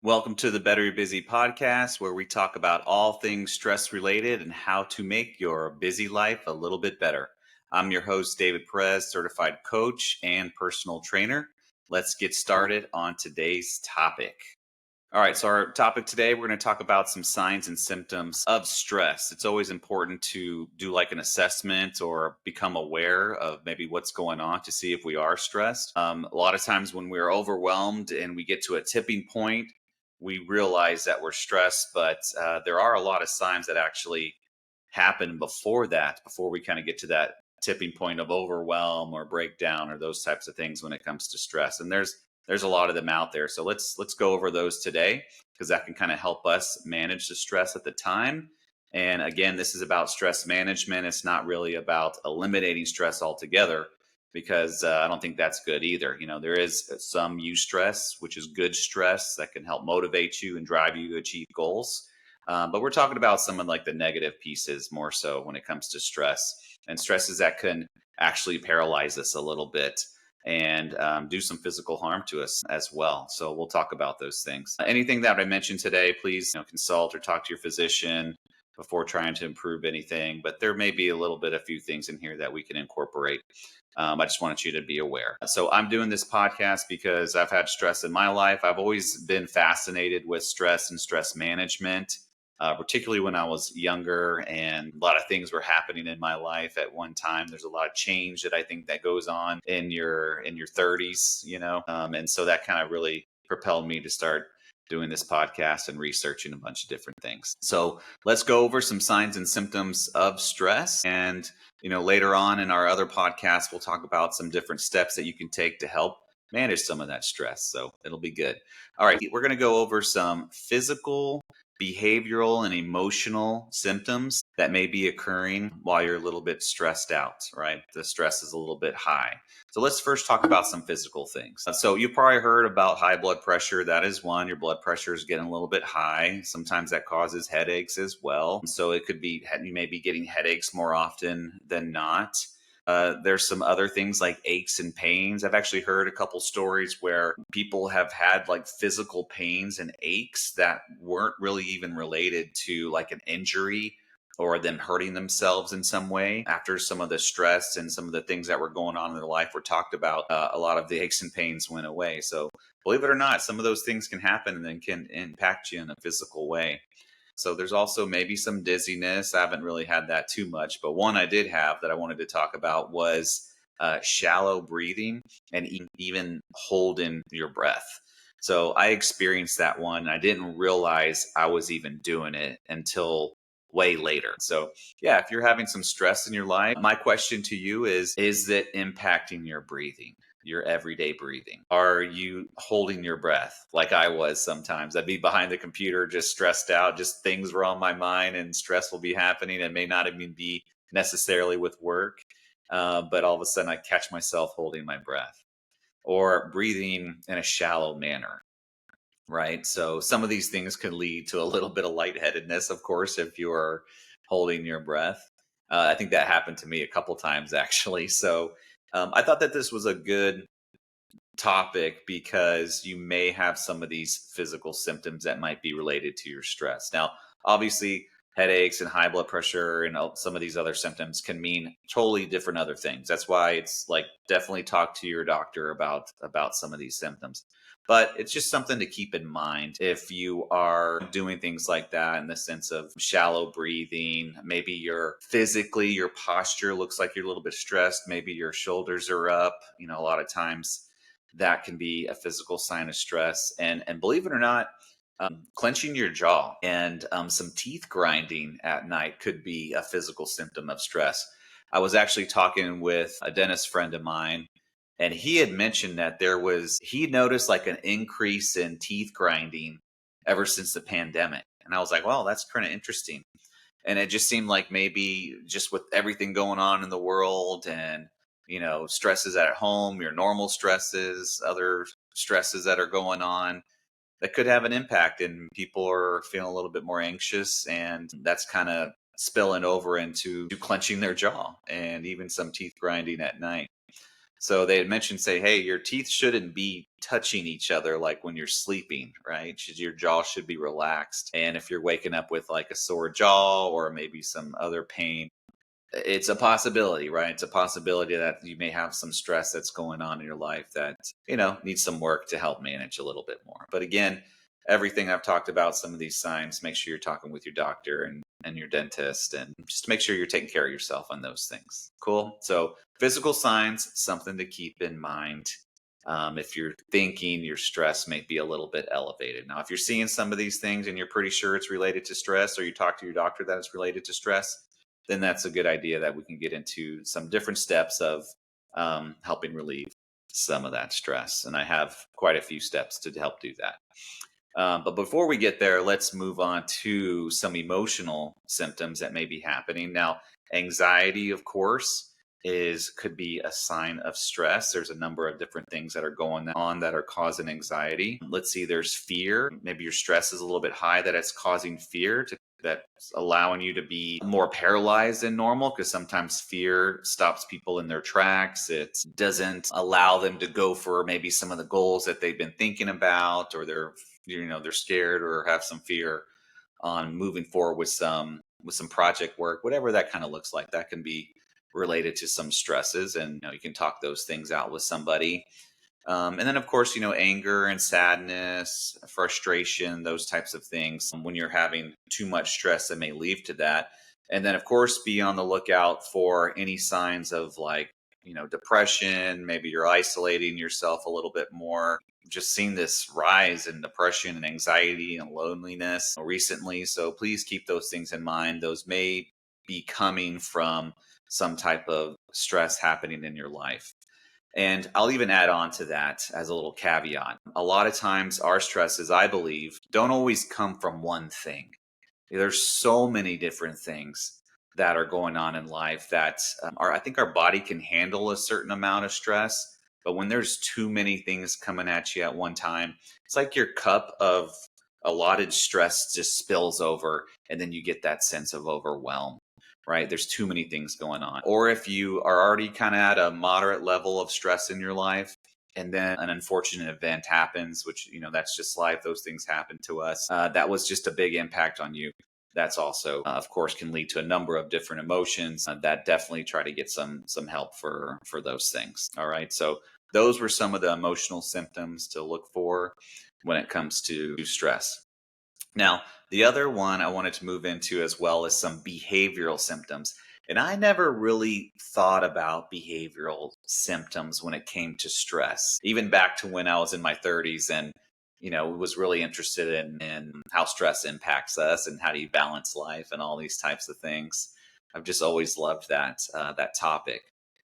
Welcome to the Better Busy podcast, where we talk about all things stress related and how to make your busy life a little bit better. I'm your host, David Perez, certified coach and personal trainer. Let's get started on today's topic. All right, so our topic today, we're going to talk about some signs and symptoms of stress. It's always important to do like an assessment or become aware of maybe what's going on to see if we are stressed. A lot of times when we're overwhelmed and we get to a tipping point, we realize that we're stressed, but there are a lot of signs that actually happen before that, before we kind of get to that tipping point of overwhelm or breakdown or those types of things when it comes to stress. And there's a lot of them out there. So let's go over those today because that can kind of help us manage the stress at the time. And again, this is about stress management. It's not really about eliminating stress altogether because I don't think that's good either. You know, there is some eustress, which is good stress that can help motivate you and drive you to achieve goals. But we're talking about some of like the negative pieces more so when it comes to stress and stresses that can actually paralyze us a little bit and do some physical harm to us as well. So we'll talk about those things. Anything that I mentioned today, please consult or talk to your physician before trying to improve anything. But there may be a few things in here that we can incorporate. I just wanted you to be aware. So I'm doing this podcast because I've had stress in my life. I've always been fascinated with stress and stress management. Particularly when I was younger and a lot of things were happening in my life at one time. There's a lot of change that I think that goes on in your 30s, and so that kind of really propelled me to start doing this podcast and researching a bunch of different things. So let's go over some signs and symptoms of stress. And, later on in our other podcasts, we'll talk about some different steps that you can take to help manage some of that stress. So it'll be good. All right. We're going to go over some physical, behavioral, and emotional symptoms that may be occurring while you're a little bit stressed out, right? The stress is a little bit high. So let's first talk about some physical things. So you probably heard about high blood pressure. That is one. Your blood pressure is getting a little bit high. Sometimes that causes headaches as well. So it could be, you may be getting headaches more often than not. There's some other things like aches and pains. I've actually heard a couple stories where people have had like physical pains and aches that weren't really even related to like an injury or them hurting themselves in some way. After some of the stress and some of the things that were going on in their life were talked about, a lot of the aches and pains went away. So believe it or not, some of those things can happen and then can impact you in a physical way. So there's also maybe some dizziness. I haven't really had that too much, but one I did have that I wanted to talk about was shallow breathing and even holding your breath. So I experienced that one. I didn't realize I was even doing it until way later. So yeah, if you're having some stress in your life, my question to you is it impacting your breathing? Your everyday breathing? Are you holding your breath like I was sometimes? I'd be behind the computer just stressed out, just things were on my mind and stress will be happening. It may not even be necessarily with work, but all of a sudden I catch myself holding my breath or breathing in a shallow manner. Right. So some of these things can lead to a little bit of lightheadedness, of course, if you're holding your breath. I think that happened to me a couple times actually. So I thought that this was a good topic because you may have some of these physical symptoms that might be related to your stress. Now, obviously, headaches and high blood pressure and some of these other symptoms can mean totally different other things. That's why it's like definitely talk to your doctor about some of these symptoms. But it's just something to keep in mind if you are doing things like that in the sense of shallow breathing. Maybe your posture looks like you're a little bit stressed. Maybe your shoulders are up. A lot of times that can be a physical sign of stress. And believe it or not, clenching your jaw and some teeth grinding at night could be a physical symptom of stress. I was actually talking with a dentist friend of mine, and he had mentioned that he noticed like an increase in teeth grinding ever since the pandemic. And I was like, well, that's kind of interesting. And it just seemed like maybe just with everything going on in the world and stresses at home, your normal stresses, other stresses that are going on, that could have an impact and people are feeling a little bit more anxious, and that's kind of spilling over into clenching their jaw and even some teeth grinding at night. So they had mentioned, say, hey, your teeth shouldn't be touching each other like when you're sleeping, right? Your jaw should be relaxed. And if you're waking up with like a sore jaw or maybe some other pain, it's a possibility, right? It's a possibility that you may have some stress that's going on in your life that, needs some work to help manage a little bit more. But again, everything I've talked about, some of these signs, make sure you're talking with your doctor and your dentist, and just make sure you're taking care of yourself on those things. Cool. So physical signs, something to keep in mind. If you're thinking your stress may be a little bit elevated. Now, if you're seeing some of these things and you're pretty sure it's related to stress, or you talk to your doctor that it's related to stress, then that's a good idea that we can get into some different steps of helping relieve some of that stress. And I have quite a few steps to help do that. But before we get there, let's move on to some emotional symptoms that may be happening. Now, anxiety, of course, could be a sign of stress. There's a number of different things that are going on that are causing anxiety. Let's see, there's fear. Maybe your stress is a little bit high, that it's causing fear that's allowing you to be more paralyzed than normal, because sometimes fear stops people in their tracks. It doesn't allow them to go for maybe some of the goals that they've been thinking about, or they're scared or have some fear on moving forward with some project work, whatever that kind of looks like. That can be related to some stresses, and you can talk those things out with somebody. And then, of course, anger and sadness, frustration, those types of things. When you're having too much stress, that may lead to that. And then, of course, be on the lookout for any signs of like, depression. Maybe you're isolating yourself a little bit more. Just seen this rise in depression and anxiety and loneliness recently. So please keep those things in mind. Those may be coming from some type of stress happening in your life. And I'll even add on to that as a little caveat. A lot of times, our stresses, I believe, don't always come from one thing. There's so many different things that are going on in life that I think our body can handle a certain amount of stress. But when there's too many things coming at you at one time, it's like your cup of allotted stress just spills over, and then you get that sense of overwhelm, right? There's too many things going on. Or if you are already kind of at a moderate level of stress in your life, and then an unfortunate event happens, which, that's just life. Those things happen to us. That was just a big impact on you. That's also, of course, can lead to a number of different emotions that definitely try to get some help for those things. All right. So those were some of the emotional symptoms to look for when it comes to stress. Now, the other one I wanted to move into as well is some behavioral symptoms. And I never really thought about behavioral symptoms when it came to stress, even back to when I was in my 30s and, was really interested in how stress impacts us and how do you balance life and all these types of things. I've just always loved that topic.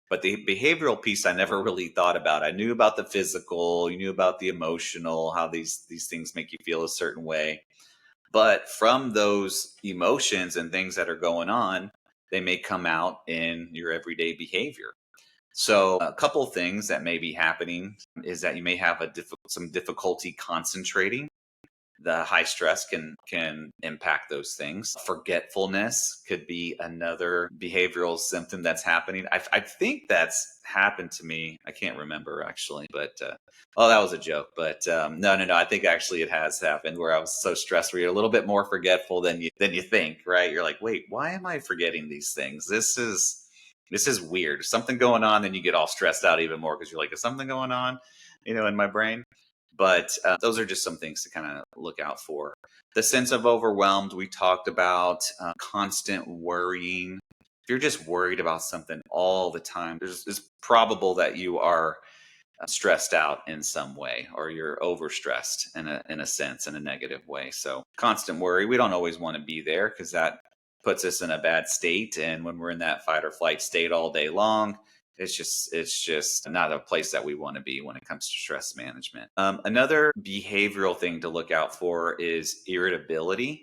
But the behavioral piece I never really thought about. I knew about the physical, you knew about the emotional, how these things make you feel a certain way. But from those emotions and things that are going on, they may come out in your everyday behavior. So, a couple of things that may be happening is that you may have some difficulty concentrating. The high stress can impact those things. Forgetfulness could be another behavioral symptom that's happening. I think that's happened to me. I can't remember actually, but oh, that was a joke. But no. I think actually it has happened where I was so stressed, where you're a little bit more forgetful than you think. Right? You're like, wait, why am I forgetting these things? This is weird. Something going on, then you get all stressed out even more because you're like, is something going on, in my brain? But those are just some things to kind of look out for. The sense of overwhelmed, we talked about constant worrying. If you're just worried about something all the time, it's probable that you are stressed out in some way, or you're overstressed in a sense, in a negative way. So constant worry, we don't always want to be there because that puts us in a bad state. And when we're in that fight or flight state all day long, it's just not a place that we want to be when it comes to stress management. Another behavioral thing to look out for is irritability.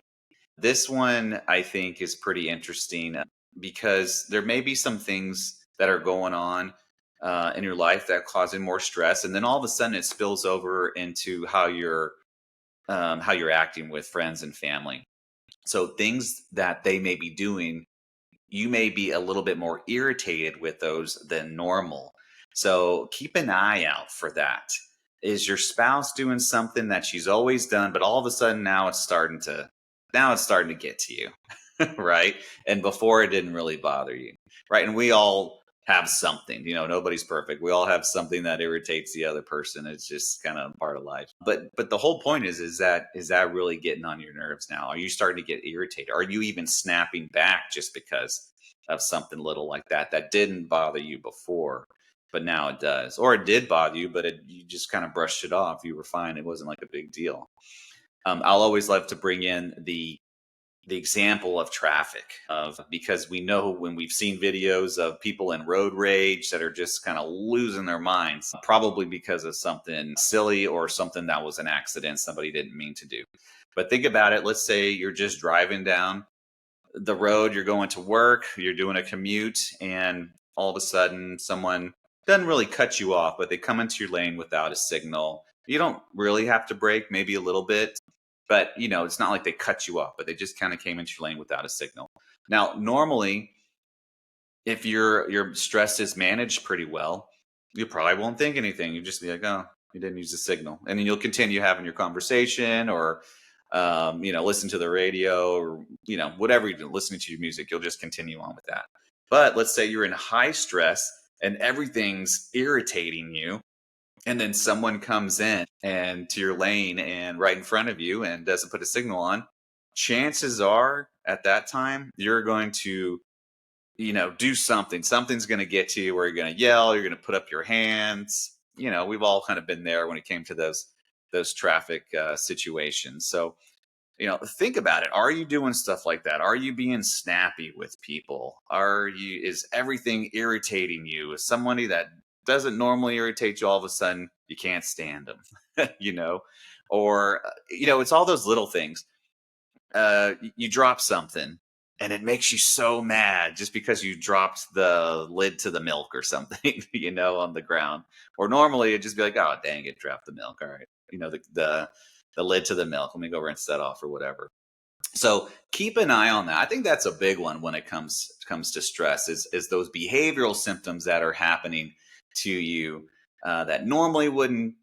This one I think is pretty interesting because there may be some things that are going on in your life that are causing more stress, and then all of a sudden it spills over into how you're acting with friends and family. So things that they may be doing, you may be a little bit more irritated with those than normal. So keep an eye out for that. Is your spouse doing something that she's always done, but all of a sudden now it's starting to get to you, right? And before it didn't really bother you, right? And we all have something, nobody's perfect. We all have something that irritates the other person. It's just kind of part of life. But the whole point is that really getting on your nerves now? Are you starting to get irritated? Are you even snapping back just because of something little like that didn't bother you before, but now it does? Or it did bother you, but you just kind of brushed it off. You were fine. It wasn't like a big deal. I'll always love to bring in the example of traffic, of because we know when we've seen videos of people in road rage that are just kind of losing their minds, probably because of something silly or something that was an accident somebody didn't mean to do. But think about it. Let's say you're just driving down the road, you're going to work, you're doing a commute, and all of a sudden someone doesn't really cut you off, but they come into your lane without a signal. You don't really have to brake, maybe a little bit, but it's not like they cut you off, but they just kind of came into your lane without a signal. Now, normally, if your stress is managed pretty well, you probably won't think anything. You just be like, oh, you didn't use the signal, and then you'll continue having your conversation, or listen to the radio, or whatever you do, listening to your music. You'll just continue on with that. But let's say you're in high stress and everything's irritating you, and then someone comes in and to your lane and right in front of you and doesn't put a signal on. Chances are at that time you're going to do something. Something's going to get to you where you're going to yell, you're going to put up your hands. We've all kind of been there when it came to those traffic situations. So think about it. Are you doing stuff like that? Are you being snappy with people? Is everything irritating you? Is somebody that doesn't normally irritate you, all of a sudden you can't stand them? Or it's all those little things. You drop something and it makes you so mad just because you dropped the lid to the milk or something, on the ground. Or normally it'd just be like, oh, dang it, dropped the milk. All right. The lid to the milk. Let me go rinse that off or whatever. So keep an eye on that. I think that's a big one when it comes to stress, is those behavioral symptoms that are happening to you that normally wouldn't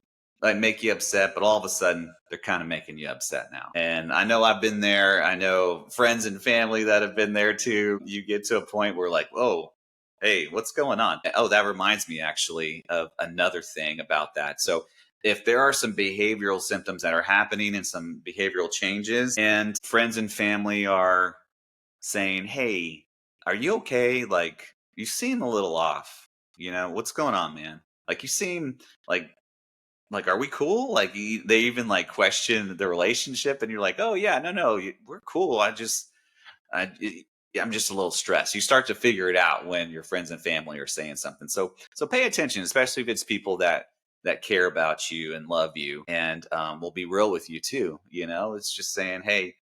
make you upset, but all of a sudden they're kind of making you upset now. And I know I've been there. I know friends and family that have been there too. You get to a point where like, whoa, hey, what's going on? Oh, that reminds me actually of another thing about that. So if there are some behavioral symptoms that are happening and some behavioral changes, and friends and family are saying, hey, are you okay? Like, you seem a little off. What's going on, man? Like, you seem like, are we cool? Like, they even like question the relationship, and you're like, oh yeah, no, we're cool. I'm just a little stressed. You start to figure it out when your friends and family are saying something. So pay attention, especially if it's people that care about you and love you, and will be real with you too. It's just saying, hey,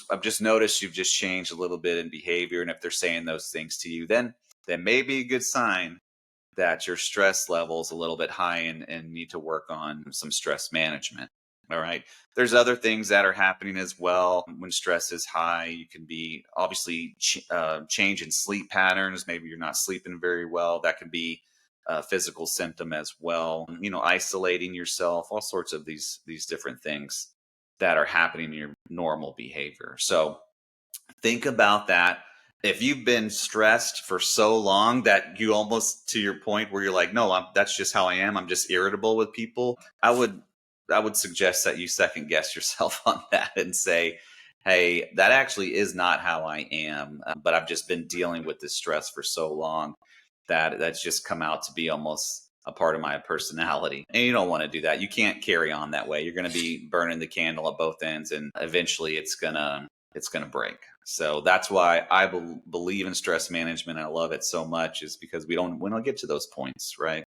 I've just noticed you've just changed a little bit in behavior, and if they're saying those things to you, then may be a good sign that your stress level is a little bit high, and need to work on some stress management. All right. There's other things that are happening as well. When stress is high, you can be obviously change in sleep patterns. Maybe you're not sleeping very well. That can be a physical symptom as well. Isolating yourself, all sorts of these different things that are happening in your normal behavior. So think about that. If you've been stressed for so long that you almost to your point where you're like, no, that's just how I am. I'm just irritable with people. I would suggest that you second guess yourself on that and say, hey, that actually is not how I am. But I've just been dealing with this stress for so long that that's just come out to be almost a part of my personality. And you don't want to do that. You can't carry on that way. You're going to be burning the candle at both ends, and eventually it's going to break. So that's why I believe in stress management. I love it so much, is because we don't get to those points, right?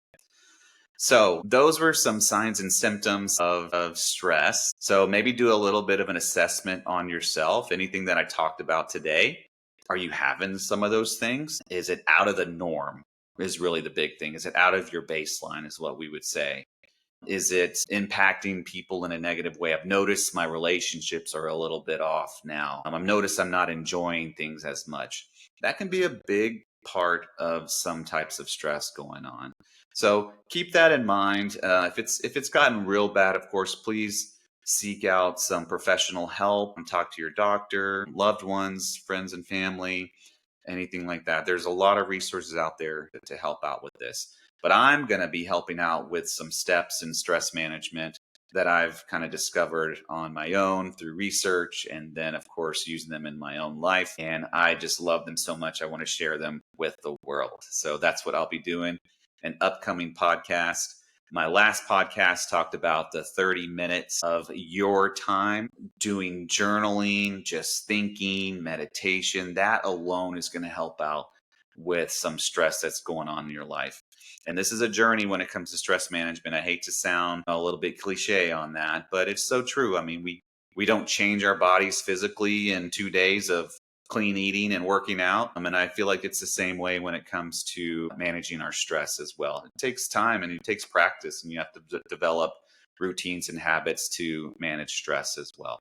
So those were some signs and symptoms of stress. So maybe do a little bit of an assessment on yourself. Anything that I talked about today, are you having some of those things? Is it out of the norm? Is really the big thing. Is it out of your baseline, is what we would say. Is it impacting people in a negative way? I've noticed my relationships are a little bit off now. I've noticed I'm not enjoying things as much. That can be a big part of some types of stress going on. So keep that in mind. If it's gotten real bad, of course, please seek out some professional help and talk to your doctor, loved ones, friends and family, anything like that. There's a lot of resources out there to help out with this. But I'm going to be helping out with some steps in stress management that I've kind of discovered on my own through research, and then, of course, using them in my own life. And I just love them so much. I want to share them with the world. So that's what I'll be doing. An upcoming podcast. My last podcast talked about the 30 minutes of your time doing journaling, just thinking, meditation. That alone is going to help out with some stress that's going on in your life. And this is a journey when it comes to stress management. I hate to sound a little bit cliche on that, but it's so true. I mean, we don't change our bodies physically in 2 days of clean eating and working out. I mean, I feel like it's the same way when it comes to managing our stress as well. It takes time and it takes practice, and you have to develop routines and habits to manage stress as well.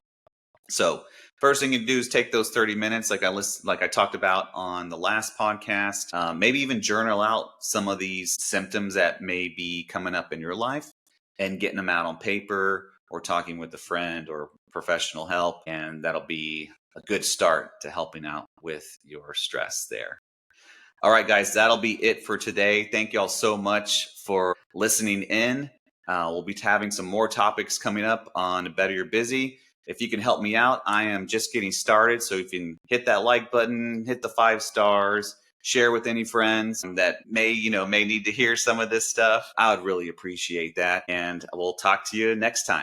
So first thing you do is take those 30 minutes, like I talked about on the last podcast. Maybe even journal out some of these symptoms that may be coming up in your life, and getting them out on paper or talking with a friend or professional help, and that'll be a good start to helping out with your stress there. All right, guys, that'll be it for today. Thank you all so much for listening in. We'll be having some more topics coming up on Better Your Busy. If you can help me out, I am just getting started. So if you can hit that like button, hit the 5 stars, share with any friends that may need to hear some of this stuff, I would really appreciate that. And we'll talk to you next time.